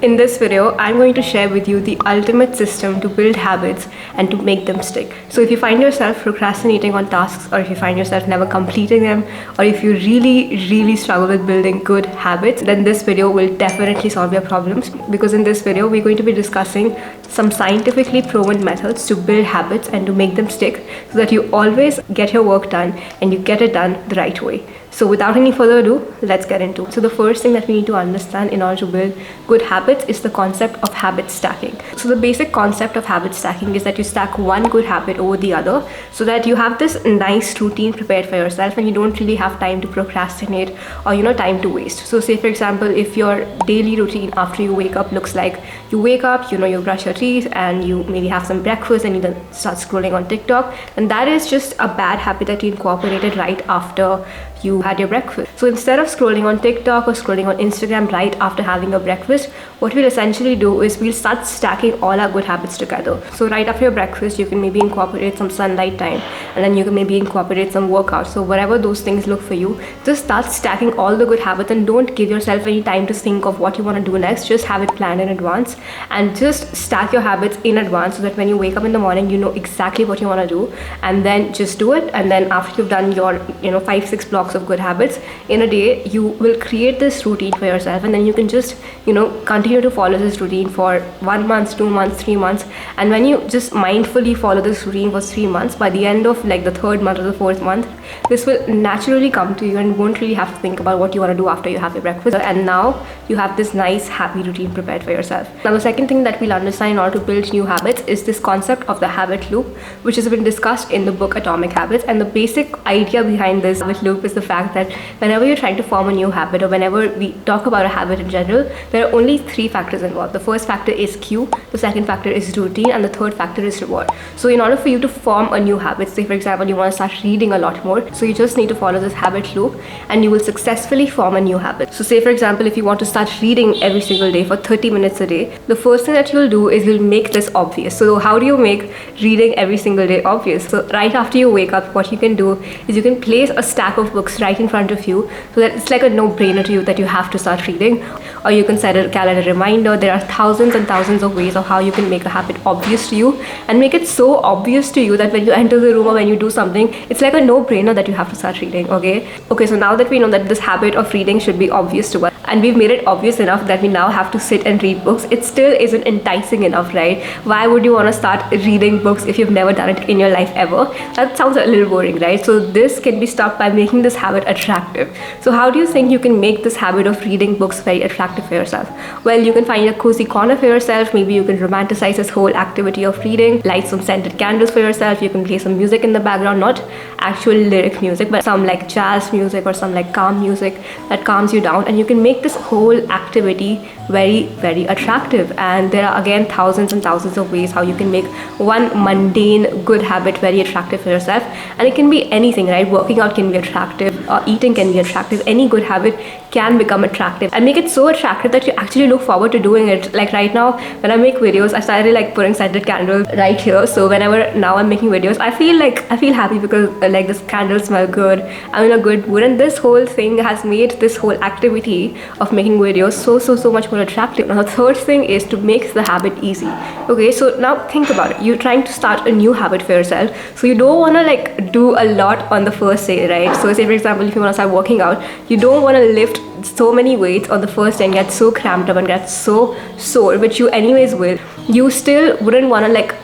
In this video, I'm going to share with you the ultimate system to build habits and to make them stick. So if you find yourself procrastinating on tasks, or if you find yourself never completing them, or if you really struggle with building good habits, then this video will definitely solve your problems, because in this video, we're going to be discussing some scientifically proven methods to build habits and to make them stick so that you always get your work done and you get it done the right way. So without any further ado, let's get into it. So the first thing that we need to understand in order to build good habits is the concept of habit stacking. So the basic concept of habit stacking is that you stack one good habit over the other so that you have this nice routine prepared for yourself and you don't really have time to procrastinate or time to waste. So say for example, if your daily routine after you wake up looks like you wake up, you brush your teeth and you maybe have some breakfast and you then start scrolling on TikTok, and that is just a bad habit that you incorporated right after you had your breakfast. So instead of scrolling on TikTok or scrolling on Instagram right after having your breakfast, what we'll essentially do is we'll start stacking all our good habits together. So right after your breakfast, you can maybe incorporate some sunlight time, and then you can maybe incorporate some workouts. So whatever those things look for you, just start stacking all the good habits and don't give yourself any time to think of what you want to do next. Just have it planned in advance and just stack your habits in advance so that when you wake up in the morning, you know exactly what you want to do, and then just do it. And then after you've done your 5-6 blocks of good habits in a day, you will create this routine for yourself, and then you can just continue to follow this routine for 1 month, 2 months, 3 months. And when you just mindfully follow this routine for 3 months, by the end of like the 3rd month or the 4th month, this will naturally come to you and you won't really have to think about what you want to do after you have your breakfast. And now you have this nice happy routine prepared for yourself. Now the second thing that we'll understand in order to build new habits is this concept of the habit loop, which has been discussed in the book Atomic Habits. And the basic idea behind this habit loop is the fact that whenever you're trying to form a new habit, or whenever we talk about a habit in general, there are only 3 factors involved. The first factor is cue, the second factor is routine, and the third factor is reward. So in order for you to form a new habit, say for example you want to start reading a lot more, so you just need to follow this habit loop and you will successfully form a new habit. So say for example, if you want to start reading every single day for 30 minutes a day, the first thing that you'll do is you'll make this obvious. So how do you make reading every single day obvious? So right after you wake up, what you can do is you can place a stack of books right in front of you so that it's like a no-brainer to you that you have to start reading. Or you can set a calendar reminder. There are thousands and thousands of ways of how you can make a habit obvious to you and make it so obvious to you that when you enter the room or when you do something, it's like a no-brainer that you have to start reading. Okay, so now that we know that this habit of reading should be obvious to us, and we've made it obvious enough that we now have to sit and read books, it still isn't enticing enough, right? Why would you want to start reading books if you've never done it in your life ever? That sounds a little boring, right? So this can be stopped by making this habit attractive. So how do you think you can make this habit of reading books very attractive for yourself? Well, you can find a cozy corner for yourself. Maybe you can romanticize this whole activity of reading, light some scented candles for yourself. You can play some music in the background, not actual lyric music, but some like jazz music or some like calm music that calms you down, and you can make this whole activity very attractive. And there are again thousands and thousands of ways how you can make one mundane good habit very attractive for yourself. And it can be anything, right? Working out can be attractive, eating can be attractive. Any good habit can become attractive and make it so attractive that you actually look forward to doing it. Like right now when I make videos, I started like putting scented candles right here. So whenever now I'm making videos, I feel happy because like this candle smell good, I'm in a good mood, and this whole thing has made this whole activity of making videos so much more attractive. Now the third thing is to make the habit easy. Okay, so now think about it. You're trying to start a new habit for yourself, so you don't want to like do a lot on the first day, right? So say for example, if you want to start working out, you don't want to lift so many weights on the first day and get so cramped up and get so sore, which you anyways will. You still wouldn't want to like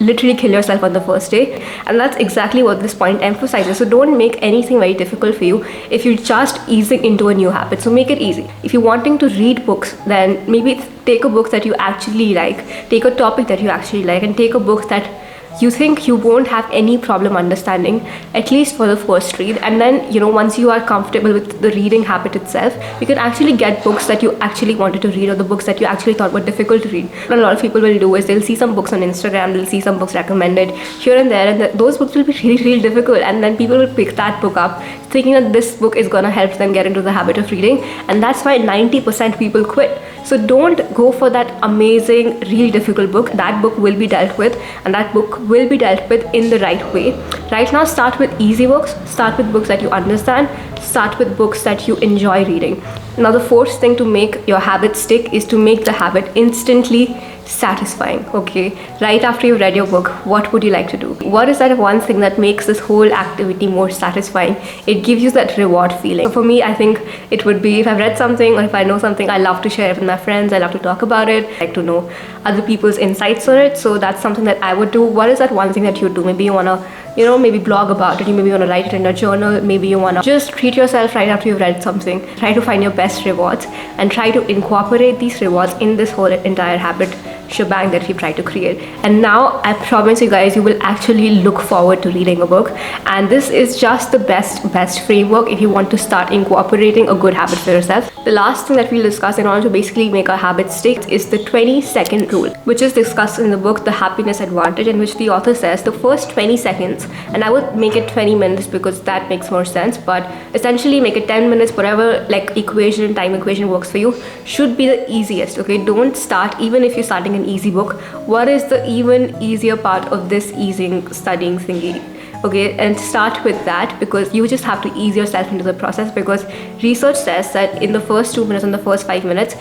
literally kill yourself on the first day, and that's exactly what this point emphasizes. So don't make anything very difficult for you if you're just easing into a new habit. So make it easy. If you're wanting to read books, then maybe take a book that you actually like, take a topic that you actually like, and take a book that you think you won't have any problem understanding, at least for the first read. And then once you are comfortable with the reading habit itself, you can actually get books that you actually wanted to read, or the books that you actually thought were difficult to read. What a lot of people will do is they'll see some books on Instagram, they'll see some books recommended here and there, and those books will be really difficult, and then people will pick that book up thinking that this book is going to help them get into the habit of reading, and that's why 90% people quit. So don't go for that amazing, really difficult book. That book will be dealt with, and that book will be dealt with in the right way. Right now, start with easy books, start with books that you understand, start with books that you enjoy reading. Now, the fourth thing to make your habit stick is to make the habit instantly satisfying. Okay, right after you've read your book, what would you like to do? What is that one thing that makes this whole activity more satisfying? It gives you that reward feeling. So for me, I think it would be if I've read something or if I know something, I love to share it with my friends. I love to talk about it. I like to know other people's insights on it. So that's something that I would do. What is that one thing that you do? Maybe you want to, maybe blog about it. You maybe want to write it in a journal. Maybe you want to just treat yourself right after you've read something. Try to find your best rewards and try to incorporate these rewards in this whole entire habit shebang that we try to create. And now I promise you guys, you will actually look forward to reading a book. And this is just the best framework if you want to start incorporating a good habit for yourself. The last thing that we'll discuss in order to basically make a habit stick is the 20-second rule, which is discussed in the book The Happiness Advantage, in which the author says the first 20 seconds, and I would make it 20 minutes because that makes more sense, but essentially make it 10 minutes, whatever time equation works for you, should be the easiest. Okay, don't start, even if you're starting an easy book, what is the even easier part of this easing studying thingy? Okay, and start with that, because you just have to ease yourself into the process, because research says that in the first 2 minutes and the first 5 minutes,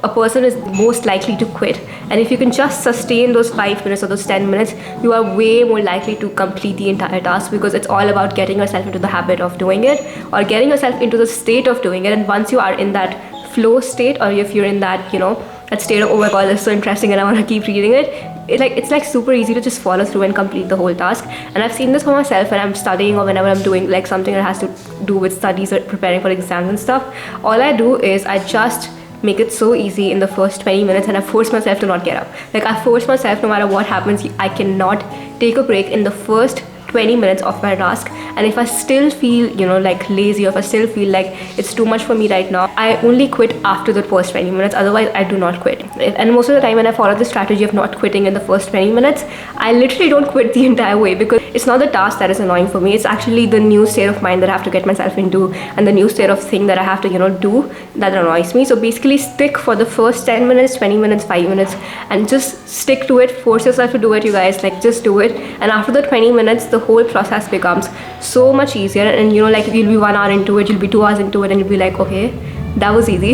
a person is most likely to quit. And if you can just sustain those 5 minutes or those 10 minutes, you are way more likely to complete the entire task, because it's all about getting yourself into the habit of doing it, or getting yourself into the state of doing it. And once you are in that flow state, or if you're in that, that state of, oh my god, this is so interesting and I want to keep reading it, it's like super easy to just follow through and complete the whole task. And I've seen this for myself when I'm studying, or whenever I'm doing like something that has to do with studies or preparing for exams and stuff. All I do is I just make it so easy in the first 20 minutes, and I force myself to not get up. Like, I force myself, no matter what happens, I cannot take a break in the first 20 minutes of my task. And if I still feel like lazy, or if I still feel like it's too much for me right now, I only quit after the first 20 minutes. Otherwise I do not quit. And most of the time when I follow the strategy of not quitting in the first 20 minutes, I literally don't quit the entire way, because it's not the task that is annoying for me, it's actually the new state of mind that I have to get myself into, and the new state of thing that I have to do that annoys me. So basically stick for the first 10 minutes, 20 minutes, 5 minutes, and just stick to it. Force yourself to do it, you guys. Like, just do it. And after the 20 minutes, the whole process becomes so much easier. And like, you'll be 1 hour into it, you'll be 2 hours into it, and you'll be like, okay, that was easy.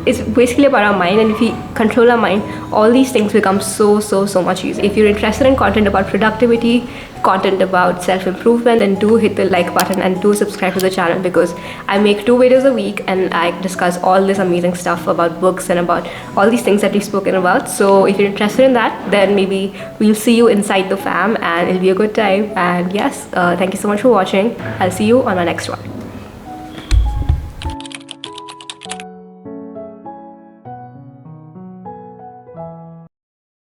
It's basically about our mind, and if we control our mind, all these things become so much easier. If you're interested in content about productivity, content about self-improvement, then do hit the like button and do subscribe to the channel, because I make 2 videos a week and I discuss all this amazing stuff about books and about all these things that we've spoken about. So if you're interested in that, then maybe we'll see you inside the fam and it'll be a good time. And yes, thank you so much for watching. I'll see you on my next one.